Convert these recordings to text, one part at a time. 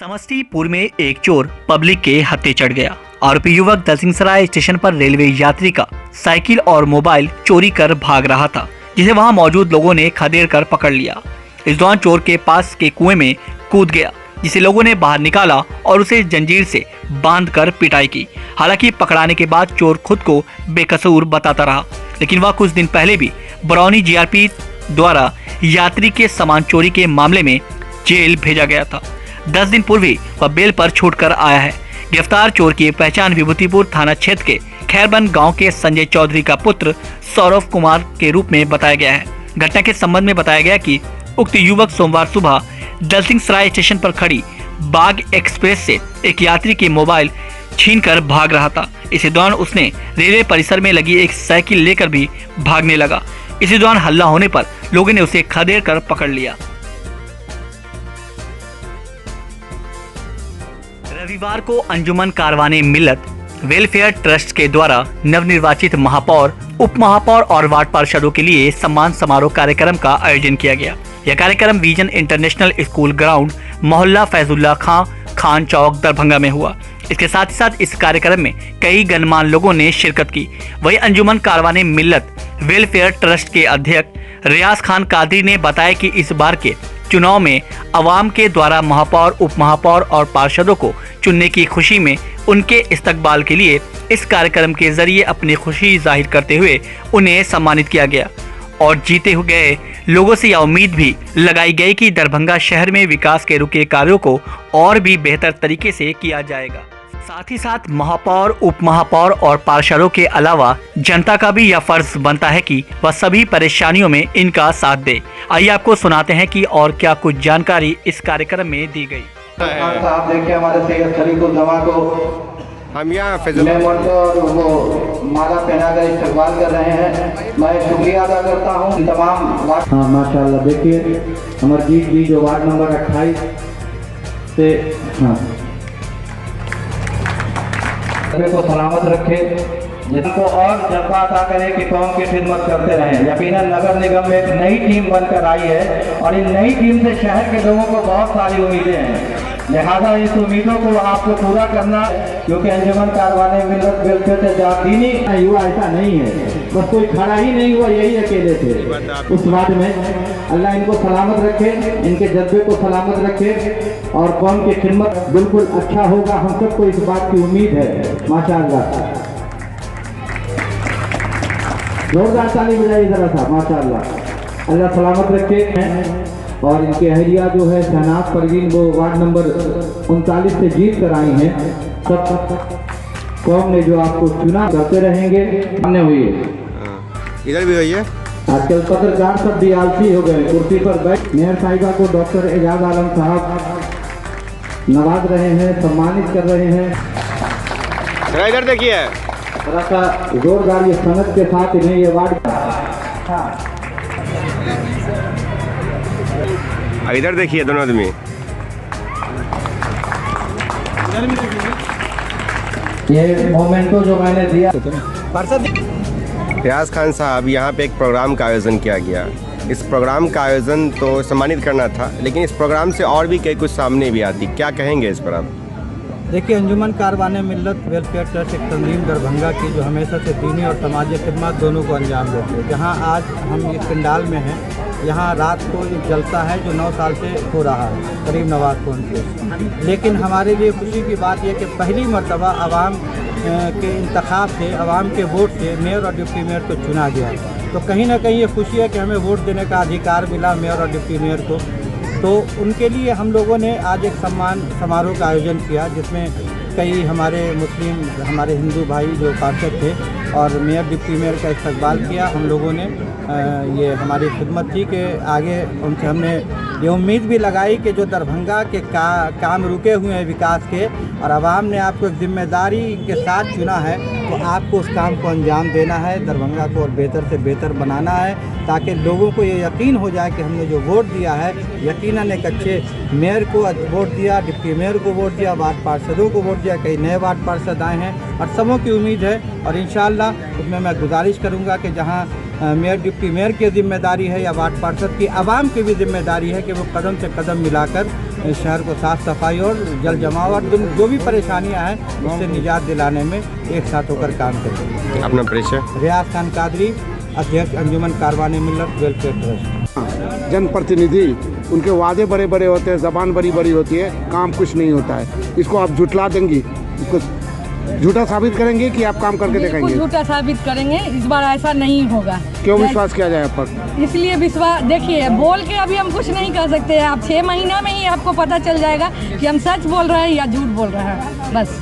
समस्तीपुर में एक चोर पब्लिक के हत्थे चढ़ गया। आरोपी युवक दलसिंहसराय स्टेशन पर रेलवे यात्री का साइकिल और मोबाइल चोरी कर भाग रहा था, जिसे वहां मौजूद लोगों ने खदेड़ कर पकड़ लिया। इस दौरान चोर के पास के कुएं में कूद गया, जिसे लोगों ने बाहर निकाला और उसे जंजीर से बांधकर पिटाई की। हालांकि पकड़ाने के बाद चोर खुद को बेकसूर बताता रहा, लेकिन वह कुछ दिन पहले भी बरौनी जीआरपी द्वारा यात्री के सामान चोरी के मामले में जेल भेजा गया था। 10 दिन पूर्व ही वह बेल पर छूटकर आया है। गिरफ्तार चोर की पहचान विभूतिपुर थाना क्षेत्र के खैरबन गांव के संजय चौधरी का पुत्र सौरव कुमार के रूप में बताया गया है। घटना के संबंध में बताया गया कि उक्त युवक सोमवार सुबह दलसिंहसराय स्टेशन पर खड़ी बाग एक्सप्रेस से एक यात्री के मोबाइल छीनकर भाग रहा था। इसी दौरान उसने रेलवे परिसर में लगी एक साइकिल लेकर भी भागने लगा। इसी दौरान हल्ला होने पर लोगों ने उसे खदेड़ कर पकड़ लिया। रविवार को अंजुमन कारवाने मिल्लत वेलफेयर ट्रस्ट के द्वारा नवनिर्वाचित महापौर, उप महापौर और वार्ड पार्षदों के लिए सम्मान समारोह कार्यक्रम का आयोजन किया गया। यह कार्यक्रम विजन इंटरनेशनल स्कूल ग्राउंड, मोहल्ला फैजुल्ला खान चौक, दरभंगा में हुआ। इसके साथ ही साथ इस कार्यक्रम में कई गणमान्य लोगों ने शिरकत की। वहीं अंजुमन कारवाने मिल्लत वेलफेयर ट्रस्ट के अध्यक्ष रियाज खान कादरी ने बताया कि इस बार के चुनाव में अवाम के द्वारा महापौर, उप महापौर और पार्षदों को चुनने की खुशी में उनके इस्तकबाल के लिए इस कार्यक्रम के जरिए अपनी खुशी जाहिर करते हुए उन्हें सम्मानित किया गया और जीते हुए लोगों से यह उम्मीद भी लगाई गई कि दरभंगा शहर में विकास के रुके कार्यों को और भी बेहतर तरीके से किया जाएगा। साथ ही साथ महापौर, उप महापौर और पार्षदों के अलावा जनता का भी यह फर्ज बनता है कि वह सभी परेशानियों में इनका साथ दे। आइए आपको सुनाते हैं कि और क्या कुछ जानकारी इस कार्यक्रम में दी गई। साहब देखिए हमारे सैयद खलीकुल जमा को हम यहाँ वो माला पहनाकर इस्तकबाल कर रहे हैं। मैं शुक्रिया अदा करता हूँ तमाम। हाँ माशाल्लाह, देखिए अमरजीत जी जो वार्ड नंबर 28 से को सलामत रखे, जिनको और जज्बा अता करे कि कौम की खिदमत करते रहें। यकीनन नगर निगम में एक नई टीम बनकर आई है और इन नई टीम से शहर के लोगों को बहुत सारी उम्मीदें हैं। लिहाजा इस उम्मीदों को आपको पूरा करना, क्योंकि अंजुमन कारवाने मिल्लत वेलफेयर से जादीनी हुआ ऐसा नहीं है, बस कोई खड़ा ही नहीं हुआ, यही अकेले थे उस वार्ड में। अल्लाह इनको सलामत रखे, इनके जज्बे को सलामत रखे और कौम की खिदमत बिल्कुल अच्छा होगा। हम सबको इस बात की उम्मीद है। माशाअल्लाह, जोरदार ताली बजाइए जरा सा। माशाअल्लाह, अल्लाह सलामत रखे। और इनके अहलिया जो है शहनाज परवीन, वो वार्ड नंबर 39 से जीत कर आई हैं। सब कौम ने जो आपको चुना करते रहेंगे। हमने हुई इधर भी हुई है। आजकल पत्रकार सब भी आलसी हो गए, कुर्सी पर बैठ। मेयर साहिबा को डॉक्टर एजाज आलम साहब नवाज रहे हैं, सम्मानित कर रहे हैं। इधर देखिए, थोड़ा सा जोरदार ये सनद के साथ इन्हें ये वार्ड। इधर देखिए दोनों आदमी। ये मोमेंटो जो मैंने दिया। रियाज खान साहब, यहाँ पे एक प्रोग्राम का आयोजन किया गया। इस प्रोग्राम का आयोजन तो सम्मानित करना था, लेकिन इस प्रोग्राम से और भी कई कुछ सामने भी आती। क्या कहेंगे इस पर आप? देखिए, अंजुमन कारवाने मिल्लत वेलफेयर ट्रस्ट एक तंजीम दरभंगा की जो हमेशा से दीनी और समाजी खिदमत दोनों को अंजाम देती है। जहाँ आज हम इस पंडाल में हैं, यहाँ रात को एक जलसा है जो 9 साल से हो रहा है, करीब नवाज को उनके। लेकिन हमारे लिए खुशी की बात यह कि पहली मरतबा आवाम के इंतखाब से, आवाम के वोट से मेयर और डिप्टी मेयर को चुना गया। तो कहीं ना कहीं ये खुशी है कि हमें वोट देने का अधिकार मिला मेयर और डिप्टी मेयर को। तो उनके लिए हम लोगों ने आज एक सम्मान समारोह का आयोजन किया, जिसमें कई हमारे मुस्लिम, हमारे हिंदू भाई जो पार्षद थे और मेयर डिप्टी मेयर का इस्तकबाल किया। हम लोगों ने ये हमारी खिदमत थी कि आगे उनसे हमने ये उम्मीद भी लगाई कि जो दरभंगा के काम रुके हुए हैं विकास के, और आवाम ने आपको एक जिम्मेदारी के साथ चुना है, तो आपको उस काम को अंजाम देना है, दरभंगा को और बेहतर से बेहतर बनाना है, ताकि लोगों को ये यकीन हो जाए कि हमने जो वोट दिया है, यकीनन एक अच्छे मेयर को वोट दिया, डिप्टी मेयर को वोट दिया, वार्ड पार्षदों को वोट दिया। कई नए वार्ड पार्षद आए हैं और सबों की उम्मीद है और इंशाअल्लाह उसमें मैं गुजारिश करूँगा कि जहाँ मेयर डिप्टी मेयर की जिम्मेदारी है या वार्ड पार्षद की, आवाम की भी जिम्मेदारी है कि वो कदम से कदम मिलाकर इस शहर को साफ सफाई और जल जमाव और जो भी परेशानियां हैं उससे निजात दिलाने में एक साथ होकर काम करेंगे। अपना परिचय? रियाज खान कादरी, अध्यक्ष अंजुमन कारवाने मिल्लत वेलफेयर ट्रस्ट। जनप्रतिनिधि उनके वादे बड़े बड़े होते हैं, जबान बड़ी बड़ी होती है, काम कुछ नहीं होता है। इसको आप झुटला देंगी, इसको झूठा साबित करेंगे कि आप काम करके दिखाएंगे? झूठा साबित करेंगे, इस बार ऐसा नहीं होगा। क्यों विश्वास किया जाए आप पर? इसलिए विश्वास, देखिए बोल के अभी हम कुछ नहीं कर सकते हैं। आप 6 महीना में ही आपको पता चल जाएगा कि हम सच बोल रहे हैं या झूठ बोल रहे हैं, बस।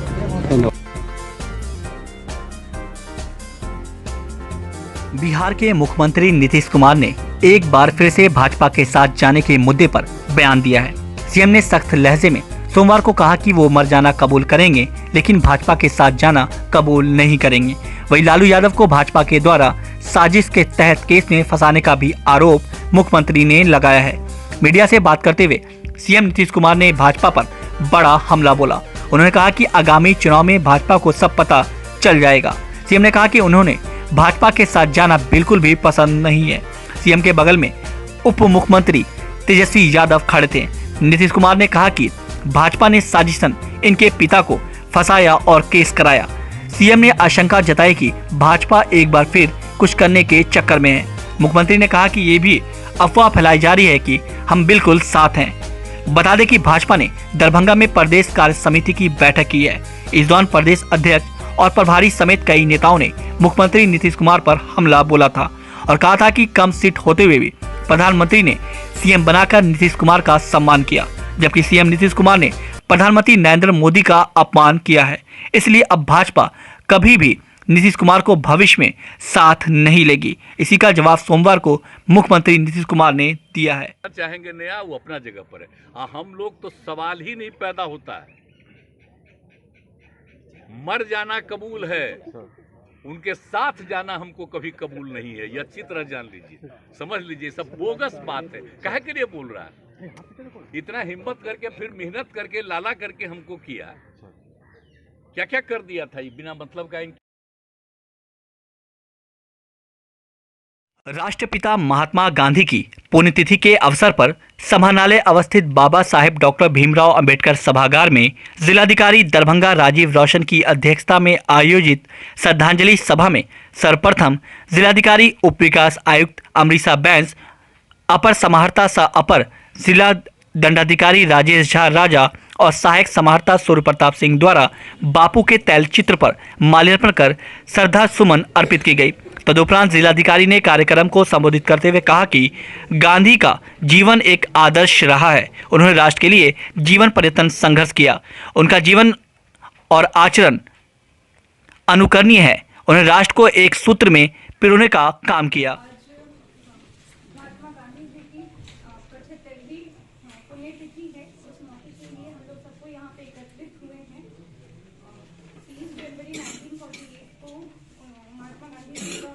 बिहार के मुख्यमंत्री नीतीश कुमार ने एक बार फिर से भाजपा के साथ जाने के मुद्दे पर बयान दिया है। सीएम ने सख्त लहजे में सोमवार को कहा कि वो मर जाना कबूल करेंगे, लेकिन भाजपा के साथ जाना कबूल नहीं करेंगे। वहीं लालू यादव को भाजपा के द्वारा साजिश के तहत केस में फंसाने का भी आरोप मुख्यमंत्री ने लगाया है। मीडिया से बात करते हुए सीएम नीतीश कुमार ने भाजपा पर बड़ा हमला बोला। उन्होंने कहा कि आगामी चुनाव में भाजपा को सब पता चल जाएगा। सीएम ने कहा कि उन्होंने भाजपा के साथ जाना बिल्कुल भी पसंद नहीं है। सीएम के बगल में उप मुख्यमंत्री तेजस्वी यादव खड़े थे। नीतीश कुमार ने कहा कि भाजपा ने साजिशन इनके पिता को फंसाया और केस कराया। सीएम ने आशंका जताई कि भाजपा एक बार फिर कुछ करने के चक्कर में है। मुख्यमंत्री ने कहा कि ये भी अफवाह फैलाई जा रही है कि हम बिल्कुल साथ हैं। बता दें कि भाजपा ने दरभंगा में प्रदेश कार्य समिति की बैठक की है। इस दौरान प्रदेश अध्यक्ष और प्रभारी समेत कई नेताओं ने मुख्यमंत्री नीतीश कुमार पर हमला बोला था और कहा था कि कम सीट होते हुए भी प्रधानमंत्री ने सीएम बनाकर नीतीश कुमार का सम्मान किया, जबकि सीएम नीतीश कुमार ने प्रधानमंत्री नरेंद्र मोदी का अपमान किया है। इसलिए अब भाजपा कभी भी नीतीश कुमार को भविष्य में साथ नहीं लेगी। इसी का जवाब सोमवार को मुख्यमंत्री नीतीश कुमार ने दिया है। चाहेंगे नया, वो अपना जगह पर है। हम लोग तो सवाल ही नहीं पैदा होता है। मर जाना कबूल है, उनके साथ जाना हमको कभी कबूल नहीं है। ये अच्छी तरह जान लीजिए, समझ लीजिए, सब बोगस बात है। काहे के लिए बोल रहा है? इतना हिम्मत करके फिर मेहनत करके लाला करके हमको किया, क्या क्या कर दिया था ये बिना मतलब का। राष्ट्रपिता महात्मा गांधी की पुण्यतिथि के अवसर पर समाहरणालय अवस्थित बाबा साहेब डॉक्टर भीमराव अंबेडकर सभागार में जिलाधिकारी दरभंगा राजीव रोशन की अध्यक्षता में आयोजित श्रद्धांजलि सभा में सर्वप्रथम जिलाधिकारी उप विकास आयुक्त अमरीशा बैंस, अपर समाहर्ता सह अपर जिला दंडाधिकारी राजेश झा राजा और सहायक समाहर्ता सूर्य प्रताप सिंह द्वारा बापू के तैलचित्र पर माल्यार्पण कर श्रद्धा सुमन अर्पित की गई। तदुपरांत जिलाधिकारी ने कार्यक्रम को संबोधित करते हुए कहा कि गांधी का जीवन एक आदर्श रहा है। उन्होंने राष्ट्र के लिए जीवन पर्यंत संघर्ष किया। उनका जीवन और आचरण अनुकरणीय है। उन्होंने राष्ट्र को एक सूत्र में पिरोने का काम किया। महात्मा गांधी जी की 75वीं पुण्यतिथि है। उस मौके के लिए हम लोग सबको यहाँ पे एकत्रित हुए हैं। 30 जनवरी 1948 को महात्मा गांधी जी का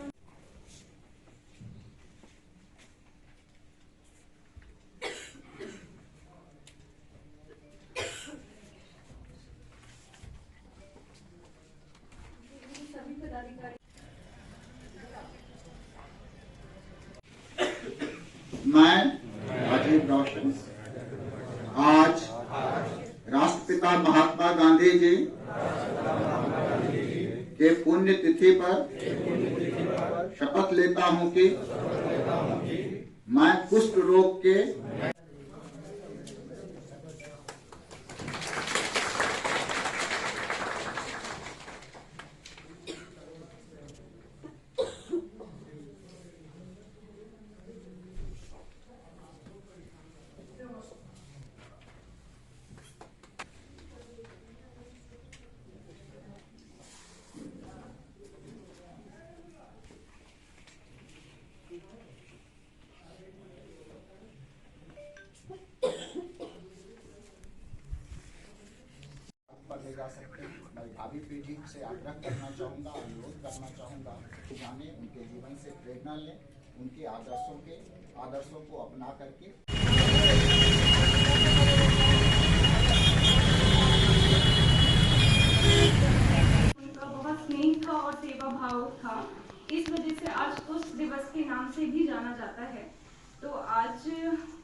सभी पदाधिकारी। मैं राजीव रोशन आज राष्ट्रपिता महात्मा गांधी जी के पुण्यतिथि पर शपथ लेता हूं कि मैं कुष्ठ रोग के ले जा सकते हैं। मैं भावी पीढ़ी से आग्रह करना चाहूँगा, अनुरोध करना चाहूँगा कि जाने उनके जीवन से प्रेरणा लें, उनके आदर्शों को अपना करके। उनका बहुत स्नेह था और सेवा भाव था। इस वजह से आज कुष्ठ दिवस के नाम से भी जाना जाता है। तो आज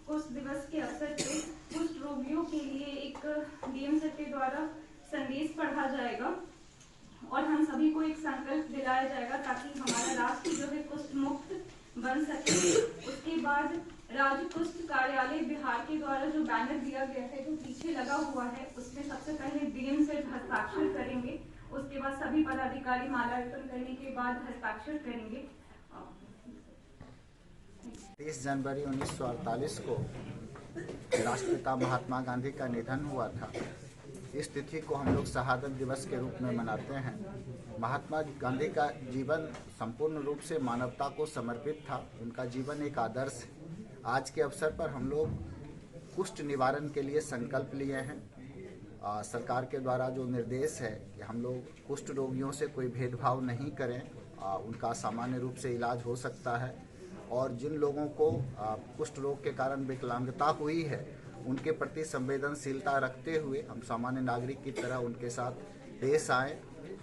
कुष्ठ दिवस के अवसर पे कुष्ठ रोगियों के द्वारा संदेश पढ़ा जाएगा और हम सभी को एक संकल्प दिलाया जाएगा ताकि हमारा राष्ट्र जो है कुष्ठ मुक्त बन सके। उसके बाद राज्य कुष्ठ कार्यालय बिहार के द्वारा जो बैनर दिया गया है जो पीछे लगा हुआ है उसमें सबसे पहले डीएम से हस्ताक्षर करेंगे। उसके बाद सभी पदाधिकारी माल्यार्पण करने के बाद हस्ताक्षर करेंगे। 30 जनवरी 1948 को राष्ट्रपिता महात्मा गांधी का निधन हुआ था। इस तिथि को हम लोग शहादत दिवस के रूप में मनाते हैं। महात्मा गांधी का जीवन संपूर्ण रूप से मानवता को समर्पित था। उनका जीवन एक आदर्श है। आज के अवसर पर हम लोग कुष्ठ निवारण के लिए संकल्प लिए हैं। सरकार के द्वारा जो निर्देश है कि हम लोग कुष्ठ रोगियों से कोई भेदभाव नहीं करें, उनका सामान्य रूप से इलाज हो सकता है और जिन लोगों को कुष्ठ रोग के कारण विकलांगता हुई है उनके प्रति संवेदनशीलता रखते हुए हम सामान्य नागरिक की तरह उनके साथ पेश आएँ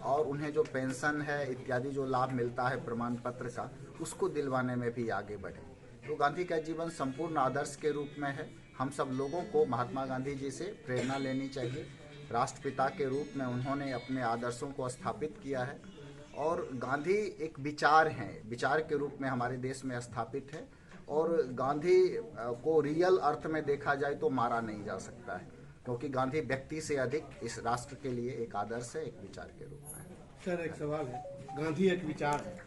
और उन्हें जो पेंशन है इत्यादि जो लाभ मिलता है प्रमाण पत्र का, उसको दिलवाने में भी आगे बढ़े। तो गांधी का जीवन संपूर्ण आदर्श के रूप में है। हम सब लोगों को महात्मा गांधी जी से प्रेरणा लेनी चाहिए। राष्ट्रपिता के रूप में उन्होंने अपने आदर्शों को स्थापित किया है और गांधी एक विचार हैं, विचार के रूप में हमारे देश में स्थापित है और गांधी को रियल अर्थ में देखा जाए तो मारा नहीं जा सकता है, क्योंकि गांधी व्यक्ति से अधिक इस राष्ट्र के लिए एक आदर्श है, एक विचार के रूप में। सर एक सवाल है, गांधी एक विचार है।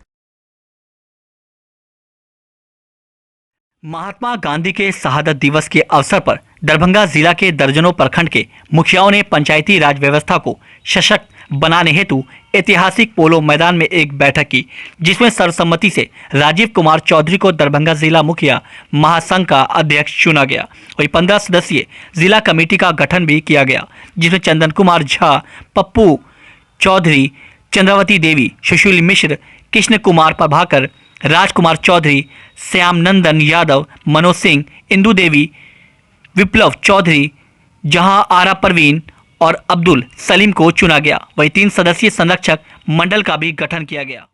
महात्मा गांधी के शहादत दिवस के अवसर पर दरभंगा जिला के दर्जनों प्रखंड के मुखियाओं ने पंचायती राज व्यवस्था को सशक्त बनाने हेतु ऐतिहासिक पोलो मैदान में एक बैठक की, जिसमें सर्वसम्मति से राजीव कुमार चौधरी को दरभंगा जिला मुखिया महासंघ का अध्यक्ष चुना गया। वही 15 सदस्यीय जिला कमेटी का गठन भी किया गया, जिसमें चंदन कुमार झा, पप्पू चौधरी, चंद्रावती देवी, सुशील मिश्र, कृष्ण कुमार प्रभाकर, राजकुमार चौधरी, श्याम नंदन यादव, मनोज सिंह, इंदू देवी, विप्लव चौधरी, जहां आरा परवीन और अब्दुल सलीम को चुना गया। वही 3 सदस्यीय संरक्षक मंडल का भी गठन किया गया।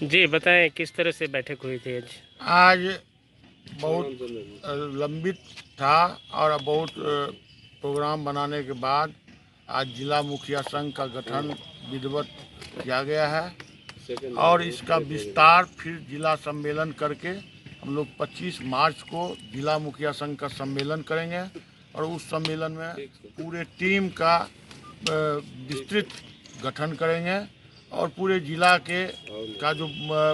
जी बताएं, किस तरह से बैठक हुई थी आज? आज बहुत लंबित था और बहुत प्रोग्राम बनाने के बाद आज जिला मुखिया संघ का गठन विधिवत किया गया है और इसका विस्तार फिर जिला सम्मेलन करके हम लोग 25 मार्च को जिला मुखिया संघ का सम्मेलन करेंगे और उस सम्मेलन में पूरे टीम का विस्तृत गठन करेंगे और पूरे जिला का जो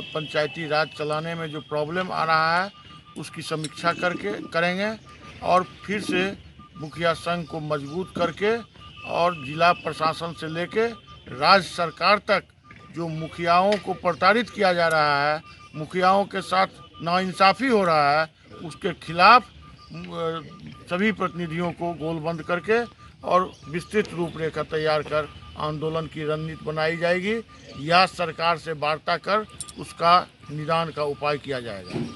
पंचायती राज चलाने में जो प्रॉब्लम आ रहा है उसकी समीक्षा करेंगे और फिर से मुखिया संघ को मजबूत करके और जिला प्रशासन से लेके राज्य सरकार तक जो मुखियाओं को प्रताड़ित किया जा रहा है, मुखियाओं के साथ नाइंसाफ़ी हो रहा है, उसके खिलाफ सभी प्रतिनिधियों को गोलबंद करके और विस्तृत रूपरेखा तैयार कर आंदोलन की रणनीति बनाई जाएगी या सरकार से वार्ता कर उसका निदान का उपाय किया जाएगा।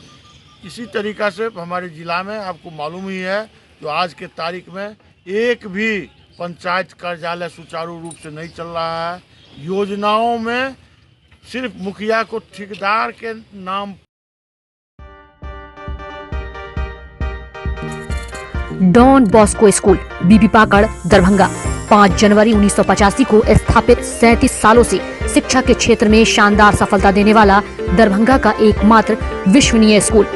इसी तरीक़ा से हमारे ज़िला में आपको मालूम ही है जो आज के तारीख में एक भी पंचायत कार्यालय सुचारू रूप से नहीं चल रहा है। योजनाओं में सिर्फ मुखिया को ठेकेदार के नाम। डॉन बॉस्को स्कूल बीबी पाकड़ दरभंगा 5 जनवरी 1985 को स्थापित 37 सालों से शिक्षा के क्षेत्र में शानदार सफलता देने वाला दरभंगा का एकमात्र विश्वसनीय स्कूल।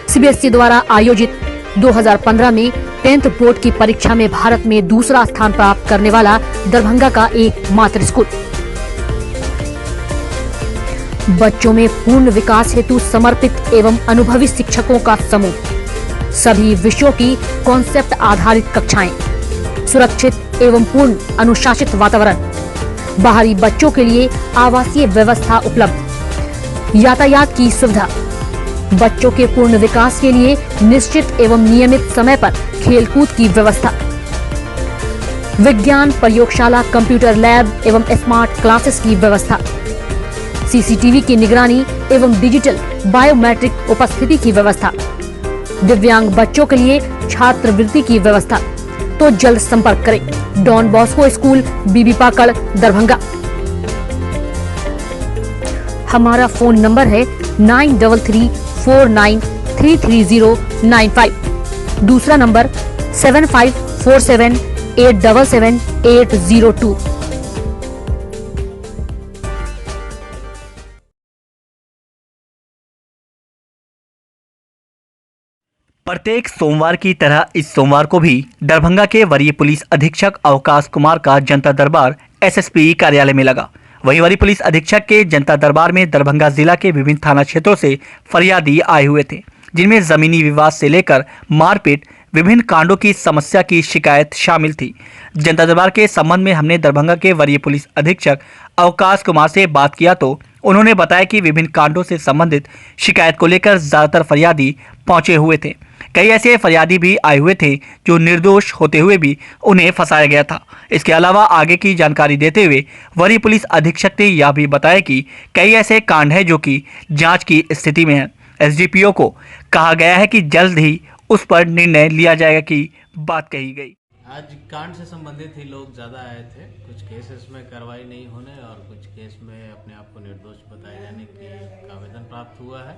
सीबीएसई द्वारा आयोजित 2015 में 10th बोर्ड की परीक्षा में भारत में दूसरा स्थान प्राप्त करने वाला दरभंगा का एकमात्र स्कूल। बच्चों में पूर्ण विकास हेतु समर्पित एवं अनुभवी शिक्षकों का समूह, सभी विषयों की कॉन्सेप्ट आधारित कक्षाएं, सुरक्षित एवं पूर्ण अनुशासित वातावरण, बाहरी बच्चों के लिए आवासीय व्यवस्था उपलब्ध, यातायात की सुविधा, बच्चों के पूर्ण विकास के लिए निश्चित एवं नियमित समय पर खेलकूद की व्यवस्था, विज्ञान प्रयोगशाला, कंप्यूटर लैब एवं स्मार्ट क्लासेस की व्यवस्था, सीसीटीवी की निगरानी एवं डिजिटल बायोमेट्रिक उपस्थिति की व्यवस्था, दिव्यांग बच्चों के लिए छात्रवृत्ति की व्यवस्था। तो जल्द संपर्क करें। डॉन बॉस्को स्कूल बीबी पाकड़ दरभंगा। हमारा फोन नंबर है 9334933095। दूसरा नंबर 7547877802। प्रत्येक सोमवार की तरह इस सोमवार को भी दरभंगा के वरीय पुलिस अधीक्षक अवकाश कुमार का जनता दरबार एसएसपी कार्यालय में लगा। वहीं वरीय पुलिस अधीक्षक के जनता दरबार में दरभंगा जिला के विभिन्न थाना क्षेत्रों से फरियादी आए हुए थे, जिनमें जमीनी विवाद से लेकर मारपीट, विभिन्न कांडों की समस्या की शिकायत शामिल थी। जनता दरबार के संबंध में हमने दरभंगा के वरीय पुलिस अधीक्षक अवकाश कुमार से बात किया तो उन्होंने बताया कि विभिन्न कांडों से संबंधित शिकायत को लेकर ज्यादातर फरियादी पहुंचे हुए थे। कई ऐसे फरियादी भी आए हुए थे जो निर्दोष होते हुए भी उन्हें फंसाया गया था। इसके अलावा आगे की जानकारी देते हुए वरीय पुलिस अधीक्षक ने यह भी बताया कि कई ऐसे कांड हैं जो कि जांच की स्थिति में हैं। एसडीपीओ को कहा गया है कि जल्द ही उस पर निर्णय लिया जाएगा की बात कही गई। आज कांड से संबंधित ही लोग ज़्यादा आए थे। कुछ केसेस में कार्रवाई नहीं होने और कुछ केस में अपने आप को निर्दोष बताए जाने की आवेदन प्राप्त हुआ है।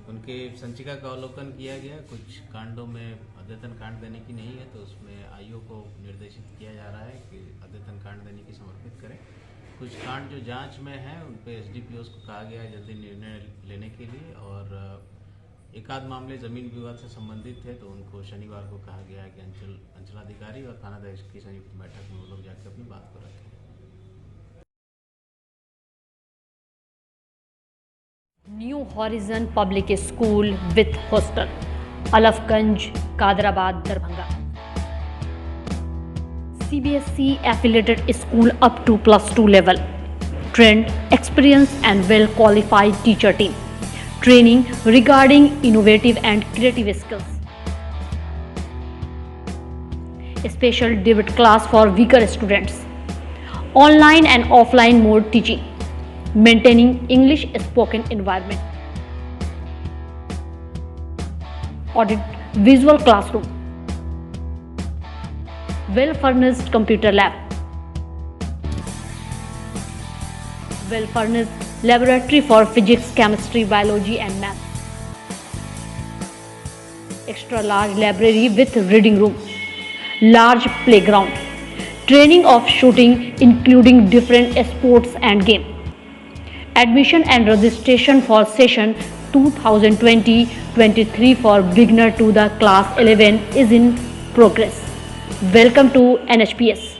उनके संचिका का अवलोकन किया गया। कुछ कांडों में अद्यतन कांड देने की नहीं है तो उसमें आईओ को निर्देशित किया जा रहा है कि अद्यतन कांड देने की समर्पित करें। कुछ कांड जो जांच में है उन पर एसडीपीओ को कहा गया है जल्दी निर्णय लेने के लिए, और एक आध मामले जमीन विवाद से संबंधित थे तो उनको शनिवार को कहा गया है कि अंचलाधिकारी और थानाध्यक्ष की संयुक्त बैठक में वो लोग जाकर अपनी बात को रखें। New horizon public school with hostel, Alafganj, Kadrabad, Darbhanga. CBSE affiliated school up to +2 level. Trained, experienced and well qualified teacher team. Training regarding innovative and creative skills. Special debit class for weaker students. Online and offline mode teaching. Maintaining English spoken environment. Audit visual classroom. Well furnished computer lab. Well furnished laboratory for physics, chemistry, biology and math. Extra large library with reading room. Large playground. Training of shooting including different sports and game. Admission and registration for session 2020-23 for beginner to the class 11 is in progress. Welcome to NHPS.